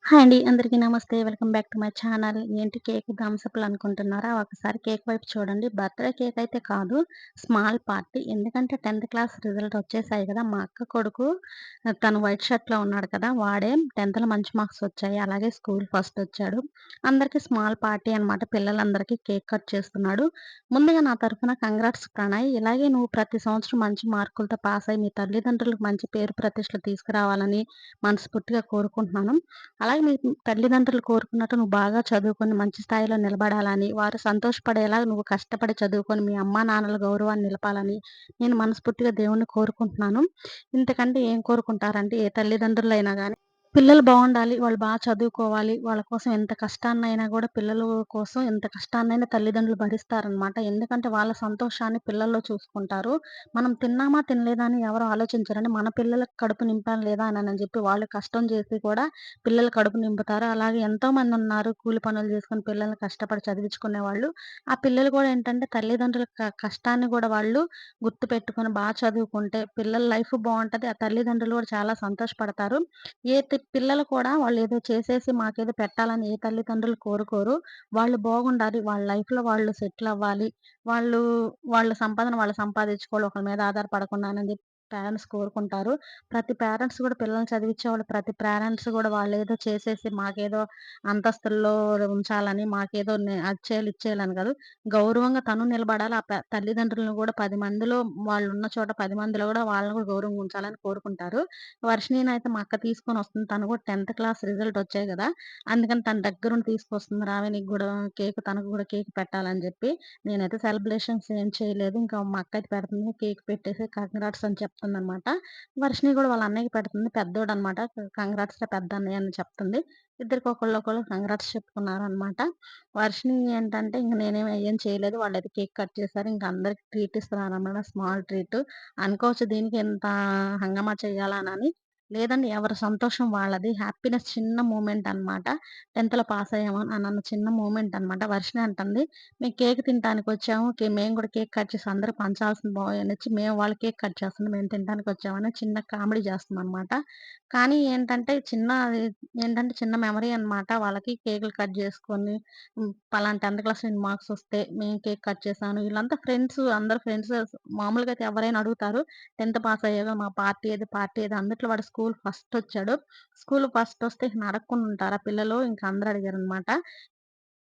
Hi అండి. అందరికీ నమస్తే. Welcome back to my channel. ఏంటి కేక్ థమ్సప్‌లు అనుకుంటున్నారా? ఒకసారి కేక్ వైపు చూడండి. బర్త్‌డే కేక్ అయితే కాదు. Small party. ఎందుకంటే 10థ్ క్లాస్ రిజల్ట్ వచ్చేసాయి కదా! మా అక్క కొడుకు తను వైట్ షర్ట్‌లో ఉన్నాడు కదా! వాడే 10థ్‌లో మంచి మార్క్స్ వచ్చాయి. అలాగే స్కూల్ ఫస్ట్ వచ్చాడు. అందరికి స్మాల్ పార్టీ అనమాట. పిల్లలందరికీ కేక్ కట్ చేస్తున్నాడు. ముందుగా నా తరఫున కంగ్రాట్స్ ప్రణయ్. ఇలాగే నువ్వు ప్రతి సంవత్సరం మంచి మార్కులతో పాస్ అయ్యి మీ తల్లిదండ్రులకు మంచి పేరు ప్రతిష్టలు తీసుకురావాలని మనస్ఫూర్తిగా కోరుకుంటున్నాను. అలాగే మీ తల్లిదండ్రులు కోరుకున్నట్టు నువ్వు బాగా చదువుకొని మంచి స్థాయిలో నిలబడాలని, వారు సంతోషపడేలా నువ్వు కష్టపడి చదువుకొని మీ అమ్మానాన్నల గౌరవాన్ని నిలపాలని నేను మనస్ఫూర్తిగా దేవుడిని కోరుకుంటున్నాను. ఇంతకంటే ఏం కోరుకుంటారంటే ఏ తల్లిదండ్రులైనా గాని పిల్లలు బావుండాలి. వాళ్ళు చదువుకోవాలి. వాళ్ళ కోసం ఎంత కష్టాన్నైనా గూడా పిల్లల కోసం ఎంత కష్టాన్నైనా తల్లిదండ్రులు భరిస్తారనమాట. ఎందుకంటే వాళ్ళ సంతోషాన్ని పిల్లల్లో చూసుకుంటారు. మనం తిన్నామా, తినలేదా అని ఎవరు ఆలోచించరండి. మన పిల్లలకి కడుపు నింపాను లేదా అనని జెప్పి వాళ్ళు కష్టం జేసి కూడా పిల్లల కడుపు నింపుతారు. అలాగే ఎంతోమందున్నారు కూలి పనులు జేసుకొని పిల్లల్ని కష్టపడి చదివించుకునేవాళ్ళు. ఆ పిల్లలు గూడా ఏంటంటే తల్లిదండ్రుల కష్టాన్ని గూడా వాళ్ళు గుర్తుపెట్టుకొని చదువుకుంటే పిల్లల లైఫ్ బావుంటది. ఆ తల్లిదండ్రులు గూడా చాలా సంతోషపడతారు. పిల్లలు కూడా వాళ్ళేదో చేసేసి మాకేదో పెట్టాలని ఏ తల్లిదండ్రులు కోరుకోరు. వాళ్ళు బాగుండాలి. వాళ్ళ లైఫ్‌లో వాళ్ళు సెటిల్ అవ్వాలి. వాళ్ళు వాళ్ళ సంపాదన వాళ్ళు సంపాదించుకోవాలి. ఒకళ్ళ మీద ఆధారపడకుండానని జెప్పి పేరెంట్స్ కోరుకుంటారు. ప్రతి పేరెంట్స్ గూడా పిల్లల్ని చదివిచ్చేవాళ్ళు ప్రతి పేరెంట్స్ గూడా వాళ్ళేదో చేసేసి మాకేదో అంతస్తుల్లో ఉంచాలని, మాకేదో అది చేయాలి, ఇది చేయాలని గాదు. గౌరవంగా తను నిలబడాలి. ఆ తల్లిదండ్రులను గూడా 10 మందిలో వాళ్ళున్న చోట 10 మందిలో గూడా వాళ్ళని గూడా గౌరవంగా ఉంచాలని కోరుకుంటారు. వర్షిణినయితే మా అక్క తీసుకొనొస్తుంది. తను కూడా 10థ్ క్లాస్ రిజల్ట్ వచ్చాయి గదా! అందుకని తన దగ్గరుండి తీసుకొస్తుంది. రావే నీకు గూడా తనకు గూడా కేక్ పెట్టాలని జెప్పి. నేనైతే సెలబ్రేషన్స్ ఏం చేయలేదు. ఇంకా మా అక్క అయితే పెడుతుంది. కేక్ పెట్టేసి కంగ్రాట్స్ అని చెప్తుందనమాట. వర్షిణి గూడా వాళ్ళ అన్నయ్యకి పెడుతుంది. పెద్దోడనమాట. కంగ్రాట్స్ రా పెద్దన్నయ్య అని చెప్తుంది. ఇద్దరికి ఒకళ్ళొకళ్ళు కంగ్రాట్స్ చెప్పుకున్నారనమాట. వర్షిణి ఏంటంటే ఇంక నేనేమి ఏం చేయలేదు. వాళ్ళైతే కేక్ కట్ చేశారు. ఇంక అందరికి ట్రీట్ ఇస్తున్నారనమాట. Small treat. అనుకోవచ్చు దీనికి ఇంత హంగామా చేయాలానని. లేదండి. ఎవరి సంతోషం వాళ్ళది. హ్యాపీనెస్ చిన్న మూమెంట్ అనమాట. 10థ్‌లో పాస్ అయ్యాము అనన్న చిన్న మూమెంట్ అనమాట. వర్షిణి అంటంది, "మేము కేక్ తినటానికొచ్చాము. మేము కూడా కేక్ కట్ చేసి అందరికి పంచాల్సింది బాయ్" అనొచ్చి, మేము వాళ్ళు కేక్ కట్ చేస్తున్నాం. మేము తినటానికొచ్చామని చిన్న కామెడీ చేస్తుందనమాట. కానీ చిన్న మెమరీ అనమాట. వాళ్ళకి కేకులు కట్ చేసుకొని పలానా 10థ్ క్లాస్‌లో ఇన్ని మార్క్స్ వస్తే మేము కేక్ కట్ చేశాను. వీళ్ళంతా ఫ్రెండ్స్ అందరూ ఫ్రెండ్స్ మామూలుగా అయితే ఎవరైనా అడుగుతారు. 10థ్ పాస్ అయ్యాక మా పార్టీ ఏది? పార్టీ ఏది? అందుట్లో వాడు స్కూల్ ఫస్ట్ వచ్చాడు. స్కూల్ ఫస్ట్ వస్తే ఇక అడగకుండా ఉంటారా పిల్లలు? ఇంక అందరూ అడిగారనమాట.